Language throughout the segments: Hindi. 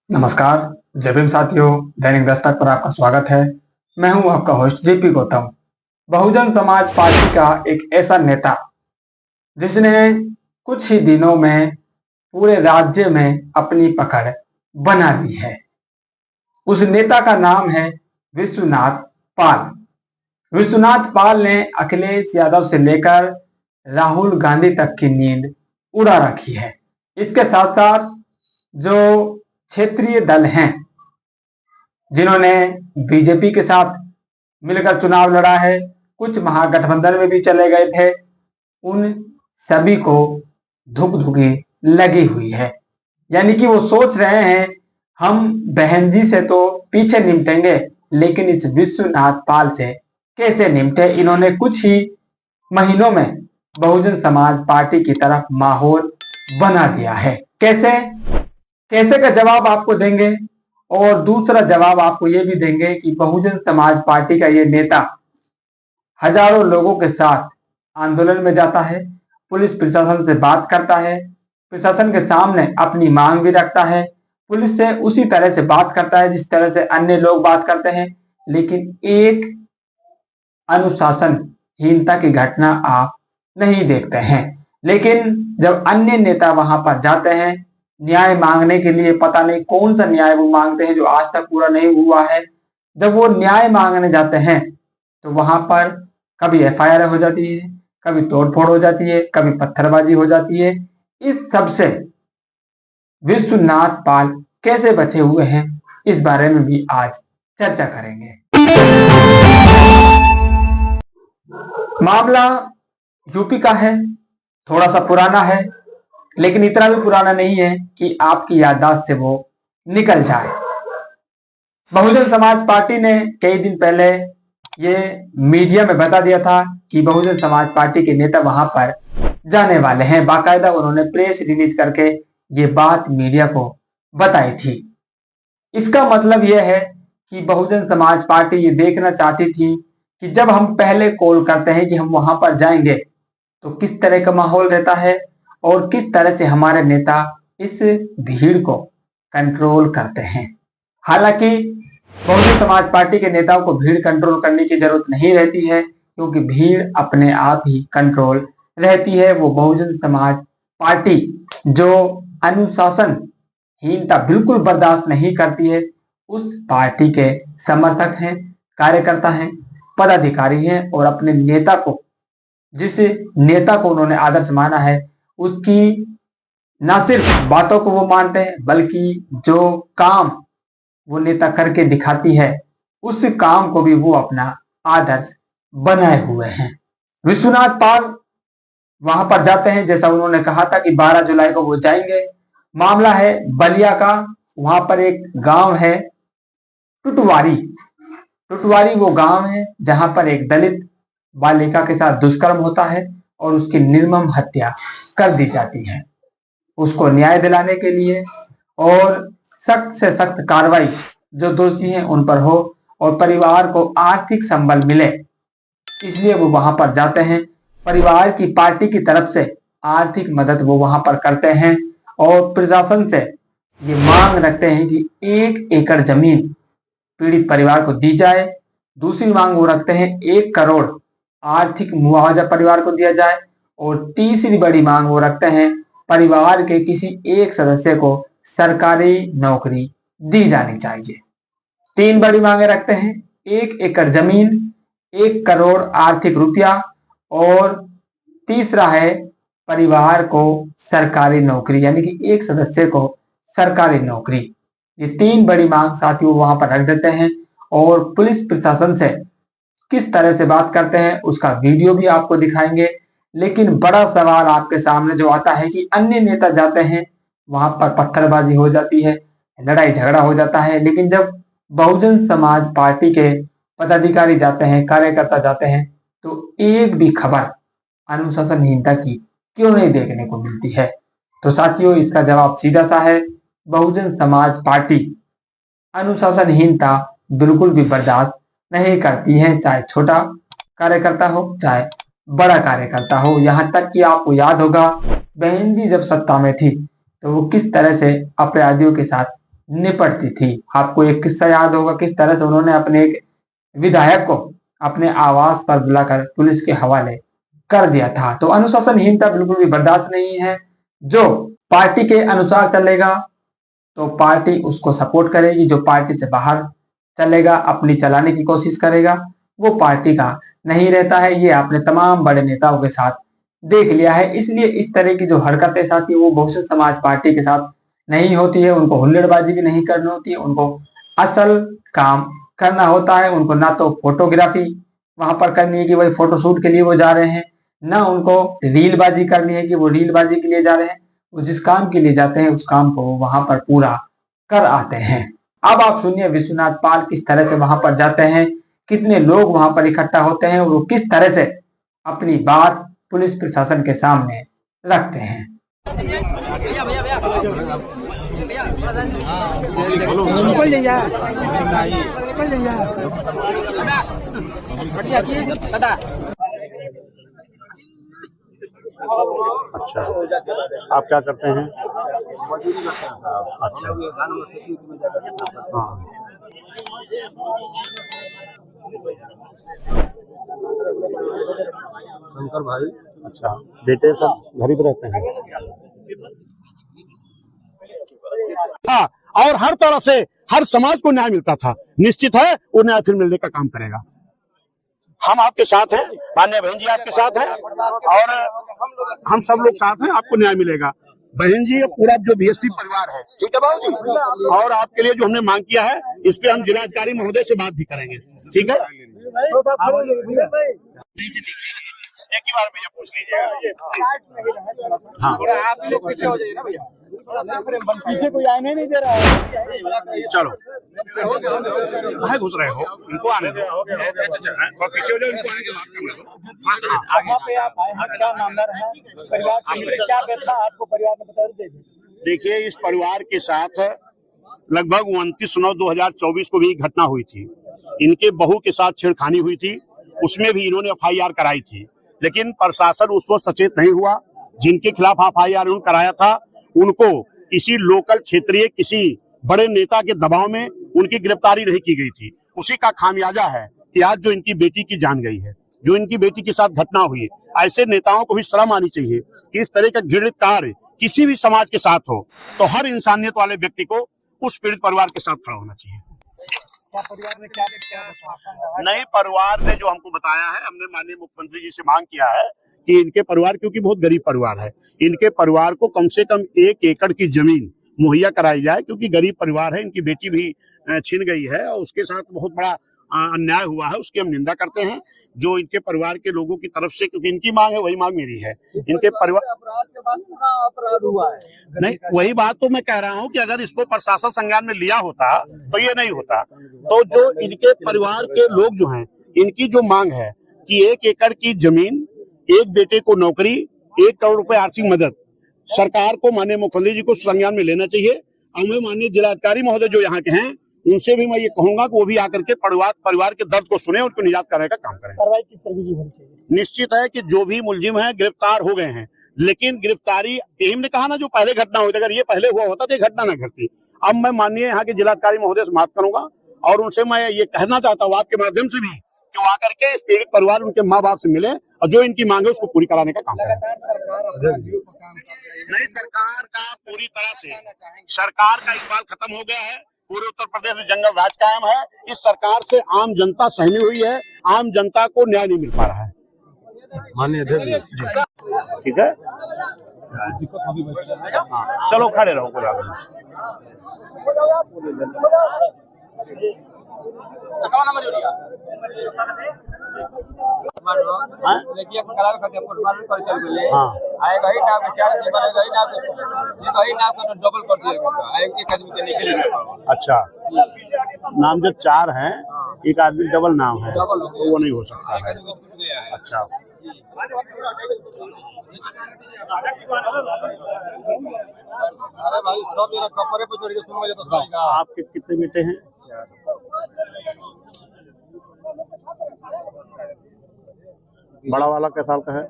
नमस्कार। जय भीम साथियों, दैनिक दस्तक पर आपका स्वागत है। मैं हूं आपका host JP Gautam. Bahujan Samaj party का एक ऐसा नेता जिसने कुछ ही दिनों में पूरे राज्य में अपनी पकड़ बना ली है। उस नेता का नाम है विश्वनाथ पाल। विश्वनाथ पाल ने अखिलेश यादव से लेकर राहुल गांधी तक की नींद उड़ा रखी है। इसके साथ साथ जो क्षेत्रीय दल हैं जिन्होंने बीजेपी के साथ मिलकर चुनाव लड़ा है, कुछ महागठबंधन में भी चले गए थे, उन सभी को धुकधुकी लगी हुई है। यानी कि वो सोच रहे हैं हम बहन जी से तो पीछे निपटेंगे, लेकिन इस विश्वनाथ पाल से कैसे निपटे। इन्होंने कुछ ही महीनों में बहुजन समाज पार्टी की तरफ माहौल बना दिया है। कैसे कैसे का जवाब आपको देंगे, और दूसरा जवाब आपको यह भी देंगे कि बहुजन समाज पार्टी का ये नेता हजारों लोगों के साथ आंदोलन में जाता है, पुलिस प्रशासन से बात करता है, प्रशासन के सामने अपनी मांग भी रखता है, पुलिस से उसी तरह से बात करता है जिस तरह से अन्य लोग बात करते हैं। लेकिन एक अनुशासनहीनता की घटना आप नहीं देखते हैं। लेकिन जब अन्य नेता वहां पर जाते हैं न्याय मांगने के लिए, पता नहीं कौन सा न्याय वो मांगते हैं जो आज तक पूरा नहीं हुआ है, जब वो न्याय मांगने जाते हैं तो वहां पर कभी एफआईआर हो जाती है, कभी तोड़फोड़ हो जाती है, कभी पत्थरबाजी हो जाती है। इस सब से विश्वनाथ पाल कैसे बचे हुए हैं, इस बारे में भी आज चर्चा करेंगे। मामला यूपी का है, थोड़ा सा पुराना है, लेकिन इतना भी पुराना नहीं है कि आपकी याददाश्त से वो निकल जाए। बहुजन समाज पार्टी ने कई दिन पहले ये मीडिया में बता दिया था कि बहुजन समाज पार्टी के नेता वहां पर जाने वाले हैं। बाकायदा उन्होंने प्रेस रिलीज करके ये बात मीडिया को बताई थी। इसका मतलब यह है कि बहुजन समाज पार्टी ये देखना चाहती थी कि जब हम पहले कॉल करते हैं कि हम वहां पर जाएंगे तो किस तरह का माहौल रहता है और किस तरह से हमारे नेता इस भीड़ को कंट्रोल करते हैं। हालांकि बहुजन समाज पार्टी के नेताओं को भीड़ कंट्रोल करने की जरूरत नहीं रहती है, क्योंकि भीड़ अपने आप ही कंट्रोल रहती है। वो बहुजन समाज पार्टी जो अनुशासनहीनता बिल्कुल बर्दाश्त नहीं करती है, उस पार्टी के समर्थक हैं, कार्यकर्ता हैं, पदाधिकारी हैं, और अपने नेता को, जिस नेता को उन्होंने आदर्श माना है, उसकी ना सिर्फ बातों को वो मानते हैं बल्कि जो काम वो नेता करके दिखाती है उस काम को भी वो अपना आदर्श बनाए हुए हैं। विश्वनाथ पाल वहां पर जाते हैं, जैसा उन्होंने कहा था कि 12 जुलाई को वो जाएंगे। मामला है बलिया का। वहां पर एक गांव है टुटवारी। टुटवारी वो गांव है जहां पर एक दलित बालिका के साथ दुष्कर्म होता है और उसकी निर्मम हत्या कर दी जाती है। उसको न्याय दिलाने के लिए और सख्त से सख्त कार्रवाई जो दोषी हैं उन पर हो और परिवार को आर्थिक संबल मिले, इसलिए वो वहां पर जाते हैं। परिवार की पार्टी की तरफ से आर्थिक मदद वो वहां पर करते हैं और प्रशासन से ये मांग रखते हैं कि 1 एकड़ जमीन पीड़ित परिवार को दी जाए। दूसरी मांग वो रखते हैं 1 करोड़ आर्थिक मुआवजा परिवार को दिया जाए। और तीसरी बड़ी मांग वो रखते हैं परिवार के किसी एक सदस्य को सरकारी नौकरी दी जानी चाहिए। 3 बड़ी मांगे रखते हैं, 1 एकड़ जमीन, 1 करोड़ आर्थिक रुपया, और तीसरा है परिवार को सरकारी नौकरी, यानी कि एक सदस्य को सरकारी नौकरी। ये 3 बड़ी मांग साथियों वहां पर रख देते हैं और पुलिस प्रशासन से किस तरह से बात करते हैं उसका वीडियो भी आपको दिखाएंगे। लेकिन बड़ा सवाल आपके सामने जो आता है कि अन्य नेता जाते हैं, वहां पर पत्थरबाजी हो जाती है, लड़ाई झगड़ा हो जाता है, लेकिन जब बहुजन समाज पार्टी के पदाधिकारी जाते हैं, कार्यकर्ता जाते हैं, तो एक भी खबर अनुशासनहीनता की क्यों नहीं देखने को मिलती है। तो साथियों, इसका जवाब सीधा सा है, बहुजन समाज पार्टी अनुशासनहीनता बिल्कुल भी बर्दाश्त नहीं करती है, चाहे छोटा कार्यकर्ता हो चाहे बड़ा कार्यकर्ता हो। यहां तक कि आपको याद होगा बहन जी जब सत्ता में थी तो वो किस तरह से अपराधियों के साथ निपटती थी। आपको एक किस्सा याद होगा किस तरह से उन्होंने अपने एक विधायक को अपने आवास पर बुलाकर पुलिस के हवाले कर दिया था। तो अनुशासनहीनता बिल्कुल भी बर्दाश्त नहीं है। जो पार्टी के अनुसार चलेगा तो पार्टी उसको सपोर्ट करेगी, जो पार्टी से बाहर चलेगा, अपनी चलाने की कोशिश करेगा, वो पार्टी का नहीं रहता है। ये आपने तमाम बड़े नेताओं के साथ देख लिया है। इसलिए इस तरह की जो हरकतें साथी वो बहुजन समाज पार्टी के साथ नहीं होती है। उनको हुल्लड़बाजी भी नहीं करनी होती है, उनको असल काम करना होता है। उनको ना तो फोटोग्राफी वहां पर करनी है कि वही फोटोशूट के लिए वो जा रहे हैं, ना उनको रीलबाजी करनी है कि वो रीलबाजी के लिए जा रहे हैं। वो जिस काम के लिए जाते हैं उस काम को वो वहां पर पूरा कर आते हैं। अब आप सुनिए विश्वनाथ पाल किस तरह से वहां पर जाते हैं, कितने लोग वहां पर इकट्ठा होते हैं और वो किस तरह से अपनी बात पुलिस प्रशासन के सामने रखते हैं। अच्छा, आप क्या करते हैं? अच्छा, हाँ, शंकर भाई। अच्छा, बेटे सब घर ही पे रहते हैं? हाँ, और हर तरह से हर समाज को न्याय मिलता था। निश्चित है वो न्याय फिर मिलने का काम करेगा। हम आपके साथ हैं, माननीय बहन जी आपके साथ हैं और हम सब लोग साथ हैं, आपको न्याय मिलेगा। बहन जी पूरा जो बीएसपी परिवार है, ठीक है बाबू जी, और आपके लिए जो हमने मांग किया है इस पे हम जिलाधिकारी महोदय से बात भी करेंगे, ठीक है? एक ही बार भैया पूछ लीजिए। हाँ, आप लोग पीछे हो जाइए ना भैया, पीछे कोई आने नहीं दे रहा है। चलो कहाँ घुस रहे हो, इनको आने दो। थोड़ा पीछे हो जाओ, इनको आने के बाद। वहाँ पे आप आए हैं, क्या मामला रहा, परिवार से क्या बैठा आपको परिवार ने बता दीजिए। देखिए, इस परिवार के साथ लगभग 29/9/2024 को भी एक घटना हुई थी। इनके बहू के साथ छेड़खानी हुई थी, उसमें भी इन्होंने FIR कराई थी, लेकिन प्रशासन उस वक्त सचेत नहीं हुआ। जिनके खिलाफ FIR उन्होंने कराया था उनको किसी लोकल क्षेत्रीय किसी बड़े नेता के दबाव में उनकी गिरफ्तारी नहीं की गई थी। उसी का खामियाजा है कि आज जो इनकी बेटी की जान गई है, जो इनकी बेटी के साथ घटना हुई है। ऐसे नेताओं को भी शर्म आनी चाहिए कि इस तरह का घृणित कार्य किसी भी समाज के साथ हो तो हर इंसानियत वाले व्यक्ति को उस पीड़ित परिवार के साथ खड़ा होना चाहिए। परिवार ने क्या नए परिवार ने जो हमको बताया है, हमने माननीय मुख्यमंत्री जी से मांग किया है कि इनके परिवार, क्योंकि बहुत गरीब परिवार है, इनके परिवार को कम से कम 1 एकड़ की जमीन मुहैया कराई जाए, क्योंकि गरीब परिवार है। इनकी बेटी भी छीन गई है और उसके साथ बहुत बड़ा अन्याय हुआ है, उसकी हम निंदा करते हैं जो इनके परिवार के लोगों की तरफ से, क्योंकि इनकी मांग है वही मांग मेरी है। इनके परिवार अपराध के बाद अपराध हुआ है, नहीं, वही बात तो मैं कह रहा हूँ कि अगर इसको प्रशासन संज्ञान में लिया होता तो ये नहीं होता। तो जो इनके परिवार के लोग जो हैं, इनकी जो मांग है कि 1 एकड़ की जमीन, एक बेटे को नौकरी, 1 करोड़ रुपए आर्थिक मदद, सरकार को माननीय मुख्यमंत्री जी को संज्ञान में लेना चाहिए। और मैं माननीय जिलाधिकारी महोदय जो यहाँ के हैं उनसे भी मैं ये कहूंगा कि वो भी आकर के परिवार के दर्द को सुने, उनको निजात करने का काम करें। कार्रवाई किस तरीके की होनी चाहिए? निश्चित है कि जो भी मुलजिम है गिरफ्तार हो गए हैं, लेकिन गिरफ्तारी एम ने कहा ना, जो पहले घटना हुई थी, अगर ये पहले हुआ होता तो ये घटना न घटती। अब मैं माननीय यहाँ के जिलाधिकारी महोदय से बात करूंगा और उनसे मैं ये कहना चाहता हूँ आपके माध्यम से भी कि वो आकर के इस पीड़ित परिवार उनके माँ बाप से मिले और जो इनकी मांग है उसको पूरी कराने का काम करें। नहीं, सरकार का पूरी तरह से, सरकार का इकबाल खत्म हो गया है। पूरे उत्तर प्रदेश में जंगल राज कायम है। इस सरकार से आम जनता सहमी हुई है, आम जनता को न्याय नहीं मिल पा रहा है। माननीय अध्यक्ष जी, ठीक है, चलो खड़े रहो, कोई बात नहीं। हाँ, आएगा ही नाम के चार दिन बनेगा ही नाम के, ही नाम का डबल कर दिया, एक आदमी के निकल। अच्छा, नामजद 4 हैं, एक आदमी डबल नाम है, तो वो नहीं हो सकता है। अच्छा, अरे भाई सब मेरा कपड़े पे चढ़ के सुन जाता। आपके कितने बेटे हैं? बड़ा वाला क्या साल का है?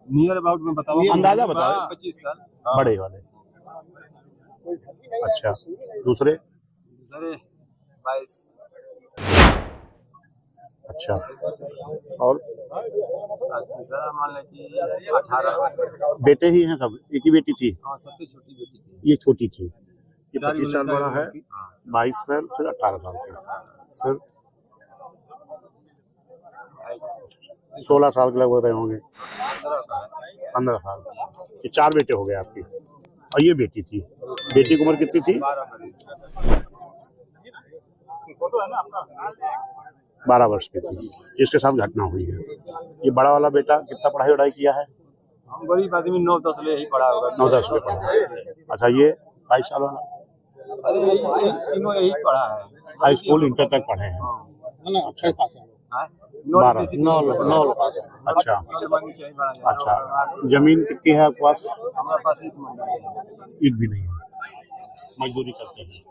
नियर अबाउट में बताओ, अंदाजा बताओ। 25 साल। बड़े वाले अच्छा, दूसरे? दूसरे 22। अच्छा, और तीसरा मान लें कि 18। बेटे ही हैं सब? एक ही बेटी थी? हाँ, सबसे छोटी बेटी थी। ये छोटी थी। ये 4 25 साल लड़का, बड़ा एक है, लड़की। हाँ। 22 साल, फिर 18 साल के, फिर 16 साल के लगभग रहे होंगे, 15 साल। ये 4 बेटे हो गए आपके, और ये बेटी थी। बेटी की उम्र कितनी थी? 12 वर्ष की थी। इसके साथ घटना हुई है। ये बड़ा वाला बेटा कितना पढ़ाई वढ़ाई किया है? हम गरीब आदमी 9-10 ले ही पढ़ा होगा। 9-10 में पढ़ा है। अच्छा, ये 22 साल वाला? अरे यही तीनों यही पढ़ा है। हाई स्कूल इंटर तक पढ़े हैं। अच्छा, 12 अच्छा अच्छा। जमीन कितनी है आपके पास? हमारे पास एक मंडल है। एक भी नहीं है, मजदूरी करते हैं।